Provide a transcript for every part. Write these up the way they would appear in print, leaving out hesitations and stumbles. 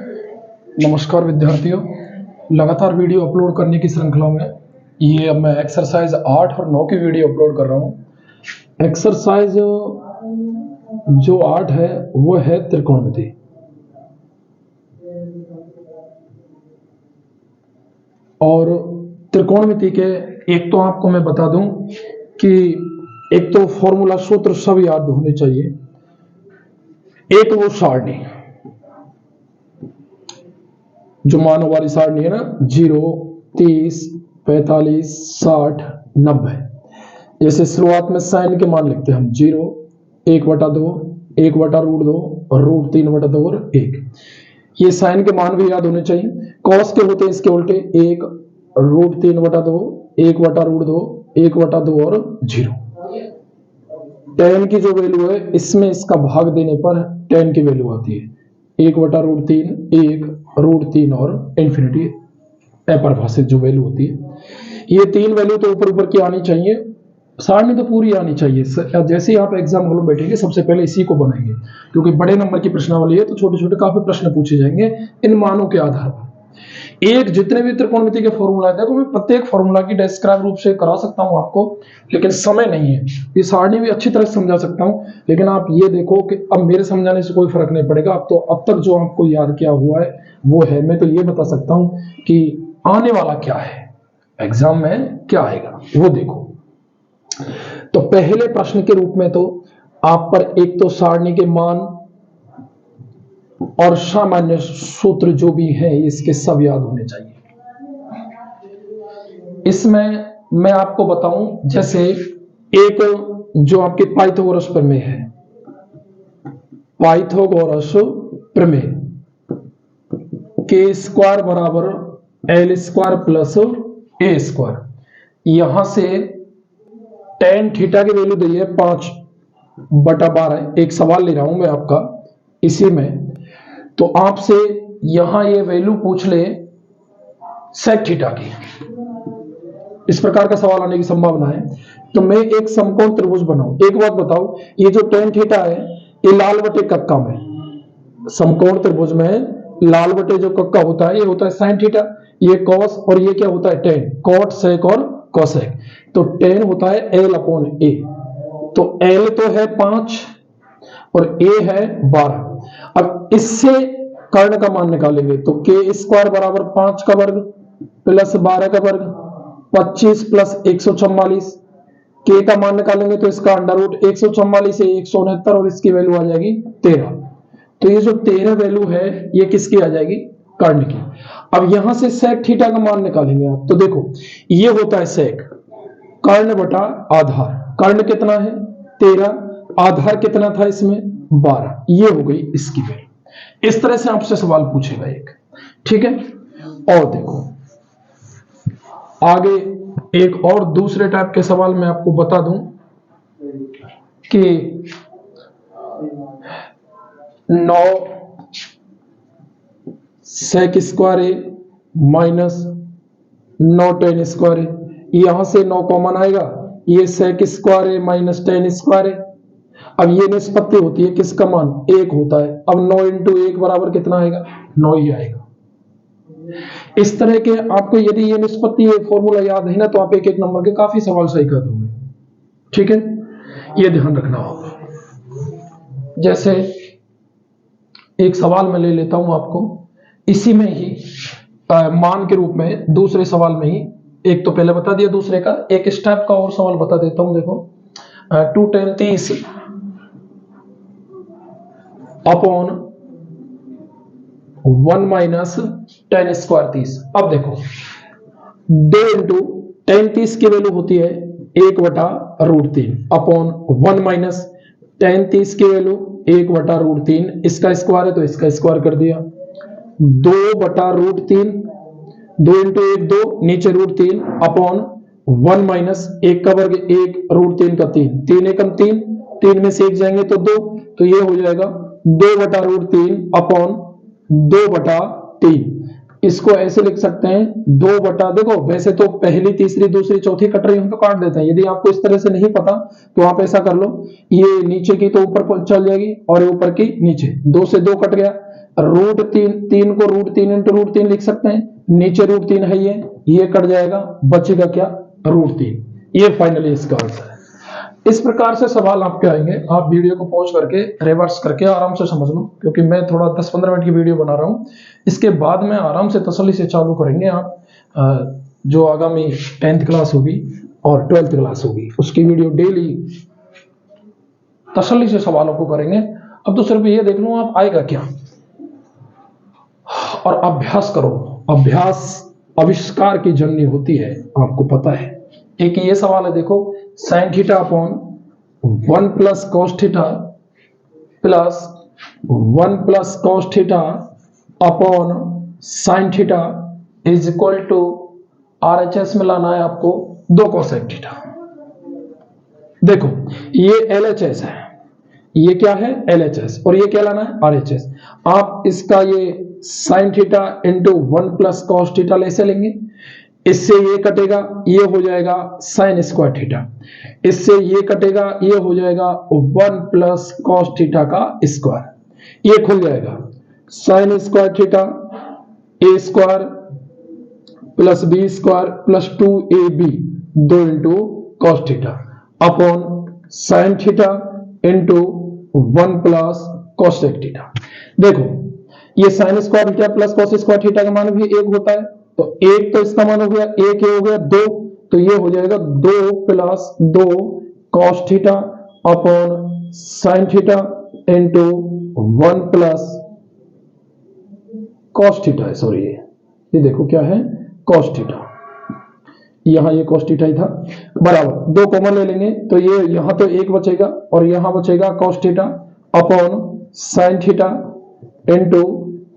नमस्कार विद्यार्थियों, लगातार वीडियो अपलोड करने की श्रृंखला में ये अब मैं एक्सरसाइज 8 और 9 की वीडियो अपलोड कर रहा हूँ। एक्सरसाइज जो 8 है वो है त्रिकोणमिति। और त्रिकोणमिति के एक तो आपको मैं बता दूं कि एक तो फॉर्मूला सूत्र सब याद होने चाहिए, एक वो सारणी जो मानों वाली सारणी है ना, 0, 30, 45, 60, 90। जैसे शुरुआत में साइन के मान लिखते हैं हम 0, 1/2, 1/√2 और √3/2 और 1। ये साइन के मान भी याद होने चाहिए। कॉस के होते हैं इसके उल्टे 1, √3/2, 1/√2, 1/2 और 0। tan की जो वैल्यू है इसमें इसका भाग देने पर tan की वैल्यू आती है 1/√3, 1, √3 और इन्फिनिटी अपरिभाषित जो वैल्यू होती है। ये तीन वैल्यू तो ऊपर ऊपर की आनी चाहिए, सारणी तो पूरी आनी चाहिए। जैसे ही आप एग्जाम हॉल में बैठेंगे सबसे पहले इसी को बनाएंगे, क्योंकि बड़े नंबर की प्रश्नावली है तो छोटे छोटे काफी प्रश्न पूछे जाएंगे इन मानों के आधार पर। एक जितने भी त्रिकोणमिति के फॉर्मूला है, देखो मैं प्रत्येक फॉर्मूला की डिस्क्राइब रूप से करा सकता हूं आपको, लेकिन समय नहीं है। ये सारणी भी अच्छी तरह से समझा सकता हूं, लेकिन आप ये देखो कि अब मेरे समझाने से कोई फर्क नहीं पड़ेगा। अब तो अब तक जो आपको याद किया हुआ है वो है। मैं तो ये बता सकता हूं कि आने वाला क्या है, एग्जाम में क्या आएगा वो देखो। तो पहले प्रश्न के रूप में तो आप पर एक तो सारणी के मान और सामान्य सूत्र जो भी है इसके सब याद होने चाहिए। इसमें मैं आपको बताऊं, जैसे एक जो आपके पाइथागोरस प्रमेय है, पाइथागोरस प्रमेय k² बराबर l² प्लस a²। यहां से tan थीटा की वैल्यू दी है 5/12। एक सवाल ले रहा हूं मैं आपका इसी में, तो आपसे यहां ये वैल्यू पूछ ले sec थीटा की, इस प्रकार का सवाल आने की संभावना है। तो मैं एक समकोण त्रिभुज बनाऊं। एक बात बताओ, ये जो tan थीटा है ये लाल बटे कक्का में, समकोण त्रिभुज में लाल बटे जो कक्का होता है ये होता है sin थीटा, ये cos और ये क्या होता है tan, cot sec और cosec। तो tan होता है l/a। तो l तो है 5 और a है 12। अब इससे कर्ण का मान निकालेंगे तो k² बराबर 5 का वर्ग प्लस 12 का वर्ग 25 प्लस 144। k का मान निकालेंगे तो इसका अंडर रूट 144 है 169 और इसकी वैल्यू आ जाएगी 13। तो ये जो 13 वैल्यू है ये किसकी आ जाएगी, कर्ण की। अब यहां से sec थीटा का मान निकालेंगे आप, तो देखो ये होता है sec कर्ण बटा आधार। कर्ण कितना है 13, आधार कितना था इसमें 12, ये हो गई इसकी वैल्यू। इस तरह से आपसे सवाल पूछेगा एक, ठीक है। और देखो आगे एक और दूसरे टाइप के सवाल मैं आपको बता दूं कि 9 sec² a माइनस 9 tan²। यहां से 9 कॉमन आएगा, ये sec² a माइनस tan²। अब ये निष्पत्ति होती है किसका मान 1 होता है। अब 9 × 1 बराबर कितना आएगा 9 ही आएगा। इस तरह के आपको यदि ये निष्पत्ति फॉर्मूला याद है ना तो आप एक एक नंबर के काफी सवाल सही कर दोगे, ठीक है। ये ध्यान रखना होगा। जैसे एक सवाल मैं ले लेता हूं आपको इसी में ही मान के रूप में, दूसरे सवाल में ही। एक तो पहले बता दिया, दूसरे का एक स्टेप का और सवाल बता देता हूं। देखो 2 tan 30 अपॉन 1 माइनस tan² 30। अब देखो 2 × tan 30 की वैल्यू होती है 1/√3 अपॉन 1 माइनस tan 30 की वैल्यू 1/√3, इसका स्क्वायर है तो इसका स्क्वायर कर दिया 2/√3। 2 × 1 2, नीचे √3 अपॉन 1 माइनस 1 का वर्ग 1 √3 का 3, 3 एकम 3, 3 में से 1 जाएंगे तो 2, तो ये हो जाएगा 2/√3 अपॉन 2/3। इसको ऐसे लिख सकते हैं 2 बटा, देखो वैसे तो पहली तीसरी दूसरी चौथी कट रही हो तो काट देते हैं। यदि आपको इस तरह से नहीं पता तो आप ऐसा कर लो, ये नीचे की तो ऊपर चल जाएगी और ऊपर की नीचे, 2 से 2 कट गया, 3 को √3 इंटू √3 लिख सकते हैं, नीचे √3 है, ये कट जाएगा, बचेगा क्या, √3। ये फाइनली इसका आंसर है। इस प्रकार से सवाल आपके आएंगे। आप वीडियो को पॉज करके रिवर्स करके आराम से समझ लो, क्योंकि मैं थोड़ा 10-15 मिनट की वीडियो बना रहा हूं। इसके बाद में आराम से तसल्ली से चालू करेंगे। आप जो आगामी 10th क्लास होगी और 12th क्लास होगी, उसकी वीडियो डेली तसल्ली से सवालों को करेंगे। अब तो सिर्फ ये देख लो आप आएगा क्या, और अभ्यास करो। अभ्यास आविष्कार की जननी होती है, आपको पता है। एक ये सवाल है, देखो, sin θ upon 1 plus cos θ plus 1 plus cos θ upon sin θ is equal to RHS में लाना है आपको 2 cosec θ। देखो ये LHS है, ये क्या है LHS, और ये क्या लाना है RHS। आप इसका ये sin θ इंटू 1 प्लस cos θ ऐसे लेंगे, इससे ये कटेगा, ये हो जाएगा sin स्क्वायर थीटा, इससे ये कटेगा, ये हो जाएगा 1 प्लस cos θ का स्क्वायर, ये खुल जाएगा sin square theta a square plus b square plus 2ab 2 into cos θ upon sin θ into 1 plus cosec θ। देखो ये sin square theta plus cos square theta का मान भी 1 होता है, तो 1 तो इसका मान हो गया, 1 ये हो गया 2, तो ये हो जाएगा 2 plus 2 cos θ upon sin θ into 1 plus cos θ है, सॉरी ये देखो क्या है cos θ, यहां ये cos θ ही था, बराबर 2 कॉमन ले लेंगे, तो ये यहां तो 1 बचेगा और यहां बचेगा cos θ upon sin θ into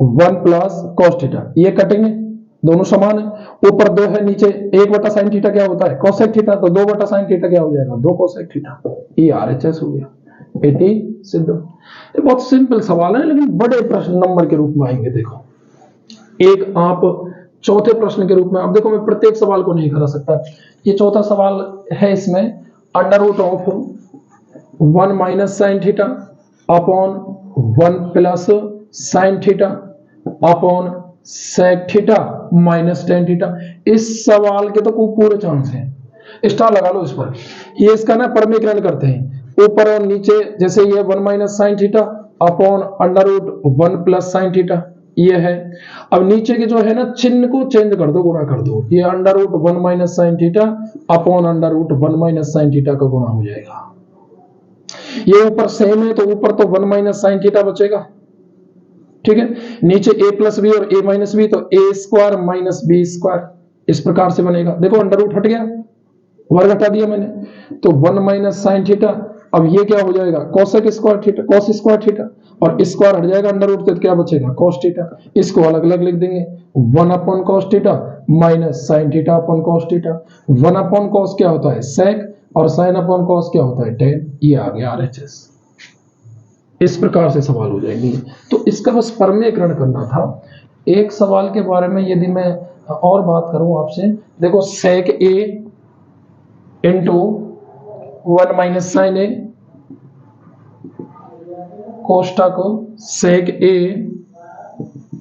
1 plus cos θ, ये कटेंगे, दोनों समान है, ऊपर 2 है, नीचे 1/sin θ क्या होता है cosec θ, तो 2/sin θ क्या हो जाएगा 2 cosec θ, ये RHS हो गया। एटी सिद्ध। ये बहुत सिंपल सवाल है, लेकिन बड़े प्रश्न नंबर के रूप में आएंगे। देखो एक आप चौथे प्रश्न के रूप में, अब देखो मैं प्रत्येक सवाल को नहीं करा सकता, ये चौथा सवाल है, इसमें under root of 1 minus sin θ upon 1 plus sin θ upon sec θ minus tan θ। इस सवाल के तो पूरे चांस हैं, स्टार लगा लो इस पर। ये इसका ना परमीकरण करते हैं, ऊपर और नीचे, जैसे ये 1 minus sin θ upon under root 1 plus sin θ, ये है। अब नीचे के जो है ना, चिन्ह को चेंज कर दो, गुणा कर दो, ये under root 1 minus sin θ upon under root 1 minus sin θ का गुणा हो जाएगा। ये ऊपर सेम है, तो ऊपर तो 1 माइनस sin θ बचेगा, ठीक है, नीचे a प्लस बी और a माइनस बी, तो a square minus B square, इस प्रकार से बनेगा। देखो अंडर रूट हट गया, वर्ग हटा दिया मैंने, तो 1 माइनस sin θ, अब ये क्या हो जाएगा cosec square theta, cos square theta, और स्क्वायर हट जाएगा अंडर रूट, तो क्या बचेगा cos θ, इसको अलग अलग लिख देंगे, 1 upon cos θ minus sin θ upon cos θ। 1 upon cos क्या होता है sec, और sin अपॉन cos क्या होता है tan, ये आ गया RHS। इस प्रकार से सवाल हो जाएंगे। तो इसका बस परमीकरण करना था। एक सवाल के बारे में यदि मैं और बात करूं आपसे, देखो sec a into 1 minus sin a, कोष्ठक को sec a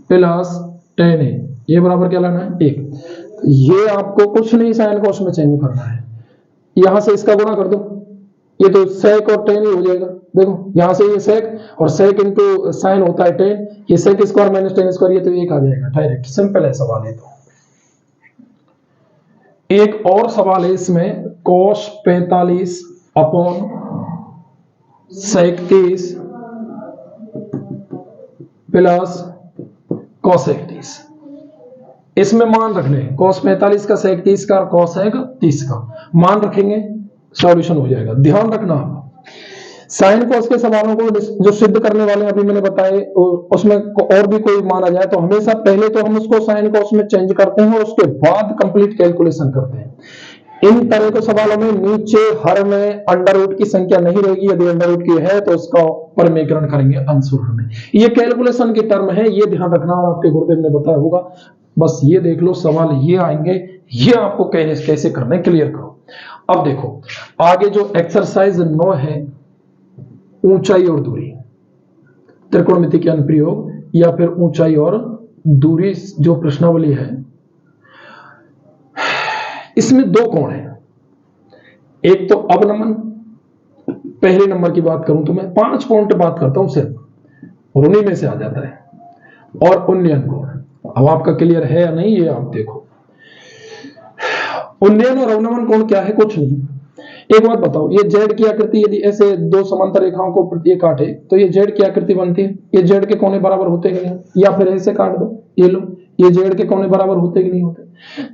plus tan a, ये बराबर क्या लाना है 1। ये आपको कुछ नहीं sin cos में चेंज करना है, यहां से इसका गुणा कर दो, ये तो sec और tan ही हो जाएगा। देखो यहां से ये sec और sec इंटू साइन होता है tan, ये sec square minus tan square, ये तो 1 आ जाएगा डायरेक्ट, सिंपल है सवाल है। तो एक और सवाल है इसमें, cos 45 upon sec 30 plus cosec 30, इसमें मान रखने cos 45 का sec 30 का और cosec 30 का मान रखेंगे, सॉल्यूशन हो जाएगा। ध्यान रखना साइन cos के सवालों को जो सिद्ध करने वाले अभी मैंने बताए, उसमें और भी कोई मान आ जाए तो हमेशा पहले तो हम उसको साइन cos में चेंज करते हैं और उसके बाद कंप्लीट कैलकुलेशन करते हैं। इन तरह के सवालों में नीचे हर में अंडर रूट की संख्या नहीं रहेगी, यदि अंडर रूट की है तो उसका परमीकरण करेंगे अंशुर में। ये कैलकुलेशन की टर्म है, ये ध्यान रखना, और आपके गुरुदेव ने बताया होगा। बस ये देख लो, सवाल ये आएंगे, ये आपको कैसे करने क्लियर करो। अब देखो आगे जो एक्सरसाइज 9 है, ऊंचाई और दूरी, त्रिकोणमिति के अनुप्रयोग, या फिर ऊंचाई और दूरी जो प्रश्नावली है, इसमें दो कोण है। एक तो अवनमन, पहले नंबर की बात करूं तो मैं 5 पॉइंट बात करता हूं सिर्फ, और उन्हीं में से आ जाता है, और उन्नयन कोण। अब आपका क्लियर है या नहीं ये आप देखो। उन्नयन और अवनमन कोण क्या है? कुछ नहीं। एक बात बताओ, ये जेड की आकृति यदि ऐसे दो समांतर रेखाओं को ये काटे तो ये जेड की आकृति बनती है। ये जेड के कोने बराबर होते कि नहीं? या फिर ऐसे काट दो, ये लो, ये जेड के कोने बराबर होते कि नहीं होते?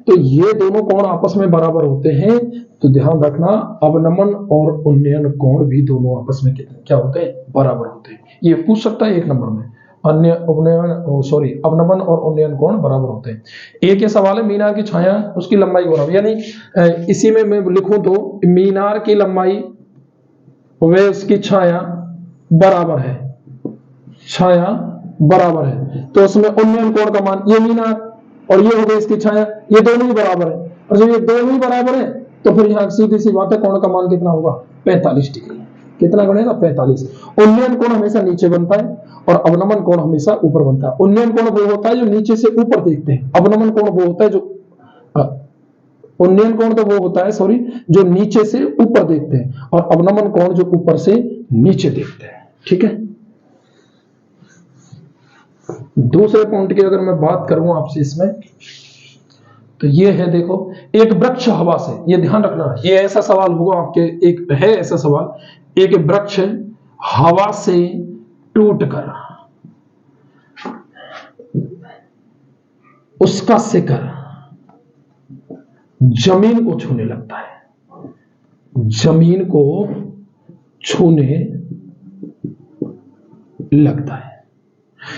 तो ये दोनों कोण आपस में बराबर होते हैं। तो ध्यान रखना, अवनमन और उन्नयन कोण भी दोनों आपस में क्या होते हैं? बराबर होते हैं। ये पूछ सकता है एक नंबर में, अवनमन और उन्नयन कोण बराबर होते हैं। एक ये सवाल है, मीनार की छाया उसकी लंबाई बराबर, यानी इसी में मैं लिखूं तो मीनार की लंबाई व उसकी छाया बराबर है, छाया बराबर है, तो उसमें उन्नयन कोण का मान, ये मीनार और ये हो गई इसकी छाया, ये दोनों ही बराबर है। और जब ये दोनों ही बराबर है तो फिर यहाँ सीधी सी बात है, कोण का मान कितना होगा? 45 डिग्री। कितना बनेगा? 45। उन्नयन कोण हमेशा नीचे बनता है और अवनमन कोण हमेशा ऊपर बनता है। उन्नयन कोण वो होता है जो नीचे से ऊपर देखते हैं, अवनमन कोण वो होता है जो उन्नयन कोण तो वो होता है जो नीचे से ऊपर देखते हैं, और अवनमन कोण जो ऊपर से नीचे देखते हैं। ठीक है। दूसरे पॉइंट की अगर मैं बात करूं आपसे इसमें, तो ये है, देखो, एक वृक्ष हवा से, ये ध्यान रखना, ये ऐसा सवाल होगा आपके, एक है ऐसा सवाल, एक वृक्ष हवा से टूटकर उसका शिखर जमीन को छूने लगता है, जमीन को छूने लगता है।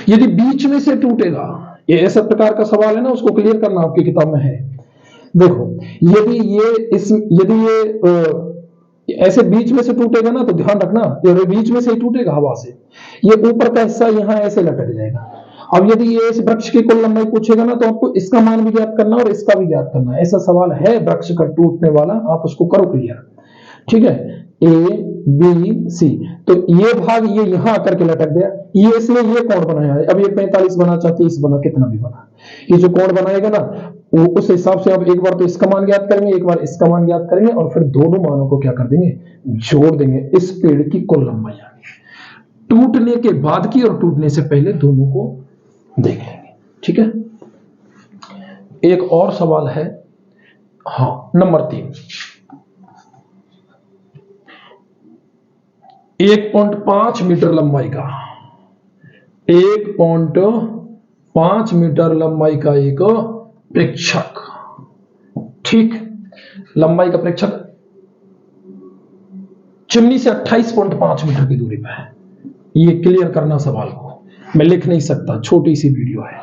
यदि बीच में से टूटेगा, ये ऐसा प्रकार का सवाल है ना, उसको क्लियर करना आपकी किताब में है। देखो, यदि ये ऐसे बीच में से टूटेगा ना, तो ध्यान रखना, ये बीच में से ही टूटेगा हवा से, ये ऊपर का हिस्सा यहां ऐसे लटक जाएगा। अब यदि ये इस वृक्ष की कुल लंबाई पूछेगा ना, तो आपको इसका मान भी ज्ञात करना और इसका भी ज्ञात करना। ऐसा सवाल है वृक्ष का टूटने वाला, आप उसको करो क्लियर। ठीक है, ए बी सी, तो ये भाग ये यहां आकर के लटक गया, ये इसलिए ये कोण बनाया है। अब ये 45 बना, चाहे 30 बना, कितना भी बना, ये जो कोण बनाएगा ना, वो उस हिसाब से अब एक बार तो इसका मान ज्ञात करेंगे, एक बार इसका मान ज्ञात करेंगे, और फिर दोनों मानों को क्या कर देंगे? जोड़ देंगे। इस पेड़ की कुल लंबाई टूटने के बाद की और टूटने से पहले दोनों को देख लेंगे। ठीक है। एक और सवाल है, हाँ, नंबर 3, 1.5 मीटर लंबाई का, 1.5 मीटर लंबाई का एक प्रेक्षक, ठीक, लंबाई का प्रेक्षक चिमनी से 28.5 मीटर की दूरी पर है। ये क्लियर करना सवाल को, मैं लिख नहीं सकता, छोटी सी वीडियो है,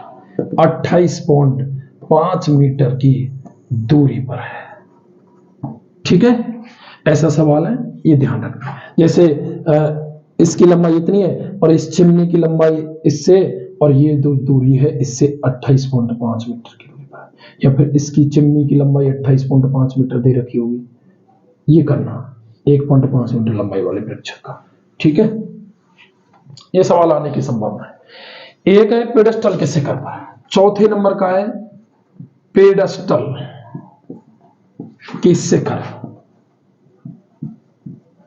28.5 मीटर की दूरी पर है। ठीक है, ऐसा सवाल है, ये ध्यान रखना। जैसे इसकी लंबाई इतनी है और इस चिमनी की लंबाई इससे, और ये दूरी है इससे 28.5 मीटर की दूरी पर, या फिर इसकी चिमनी की लंबाई 28.5 मीटर दे रखी होगी, ये करना 1.5 मीटर लंबाई वाले प्रेक्षक का। ठीक है, ये सवाल आने की संभावना है। एक है पेडेस्टल के शिखर पर, चौथे नंबर का है पेडेस्टल की शिखर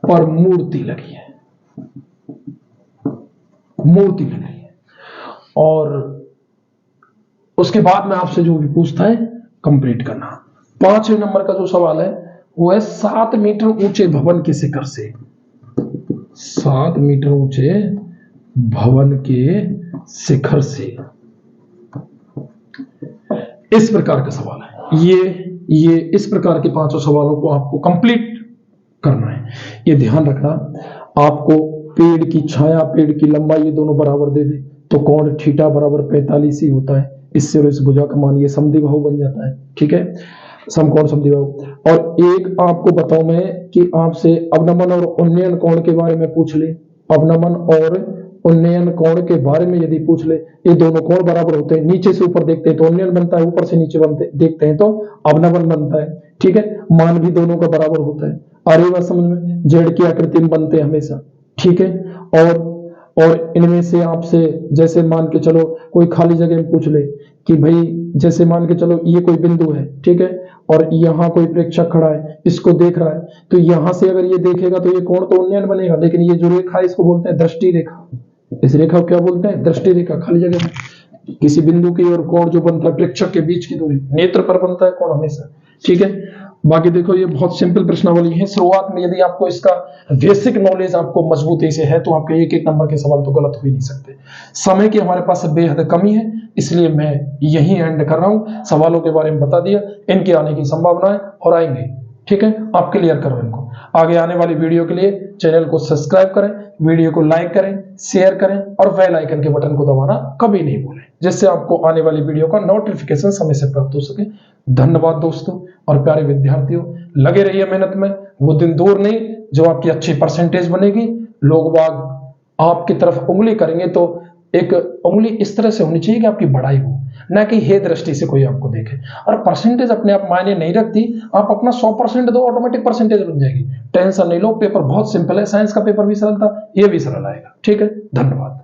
पर मूर्ति लगी है, मूर्ति लगी है, और उसके बाद में आपसे जो भी पूछता है कंप्लीट करना। 5वें नंबर का जो सवाल है वो है 7 मीटर ऊंचे भवन के शिखर से, 7 मीटर ऊंचे भवन के शिखर से, इस प्रकार का सवाल है। ये इस प्रकार के 5 सवालों को आपको कंप्लीट करना है। ये ध्यान रखना, आपको पेड़ की छाया, पेड़ की लंबाई ये दोनों बराबर दे दे तो कोण थीटा बराबर 45 ही होता है। इससे और इस भुजा का मान ये समद्विबाहु बन जाता है। ठीक है, समकोण समद्विबाहु। और एक आपको बताऊं मैं कि आपसे अवनमन और उन्नयन कोण के बारे में पूछ ले, अवनमन और उन्नयन कोण के बारे में यदि पूछ ले, ये दोनों कोण बराबर होते हैं, नीचे से ऊपर देखते हैं तो उन्नयन बनता है, ऊपर से नीचे देखते हैं तो अवनमन बनता है। ठीक है, मान भी दोनों का बराबर होता है। आ रही बात समझ में? जेड की आकृति में बनते हैं हमेशा। ठीक है, और और इनमें से आपसे जैसे मान के चलो कोई खाली जगह में पूछ ले कि भाई जैसे मान के चलो ये कोई बिंदु है, ठीक है, और यहाँ कोई प्रेक्षक खड़ा है, इसको देख रहा है, तो यहाँ से अगर ये देखेगा तो ये कोण तो उन्नयन बनेगा, लेकिन ये जो रेखा है इसको बोलते हैं दृष्टि रेखा। इस रेखा को क्या बोलते हैं? दृष्टि रेखा। खाली जगह में किसी बिंदु की और कोण जो बनता है प्रेक्षक के बीच की दूरी, नेत्र पर बनता है कोण हमेशा, ठीक है। बाकी देखो ये बहुत सिंपल प्रश्नावली है। शुरुआत में यदि आपको इसका बेसिक नॉलेज आपको मजबूती से है तो आपके एक एक नंबर के सवाल तो गलत हो ही नहीं सकते। समय की हमारे पास बेहद कमी है, इसलिए मैं यही एंड कर रहा हूं। सवालों के बारे में बता दिया, इनके आने की संभावना है और आएंगे, ठीक है। आप क्लियर करो इनको। आगे आने वाली वीडियो के लिए चैनल को सब्सक्राइब करें, वीडियो को लाइक करें, शेयर करें और बेल आइकन के बटन को दबाना कभी नहीं भूलें, जिससे आपको आने वाली वीडियो का नोटिफिकेशन समय से प्राप्त हो सके। धन्यवाद दोस्तों और प्यारे विद्यार्थियों, लगे रहिए मेहनत में। वो दिन दूर नहीं जो आपकी अच्छी परसेंटेज बनेगी, लोग बाग आपकी तरफ उंगली करेंगे तो एक उंगली इस तरह से होनी चाहिए कि आपकी बढ़ाई हो, ना कि हे दृष्टि से कोई आपको देखे। और परसेंटेज अपने आप मायने नहीं रखती, आप अपना 100% दो, ऑटोमेटिक परसेंटेज बन जाएगी। टेंशन नहीं लो, पेपर बहुत सिंपल है। साइंस का पेपर भी सरल था, ये भी सरल आएगा, ठीक है। धन्यवाद।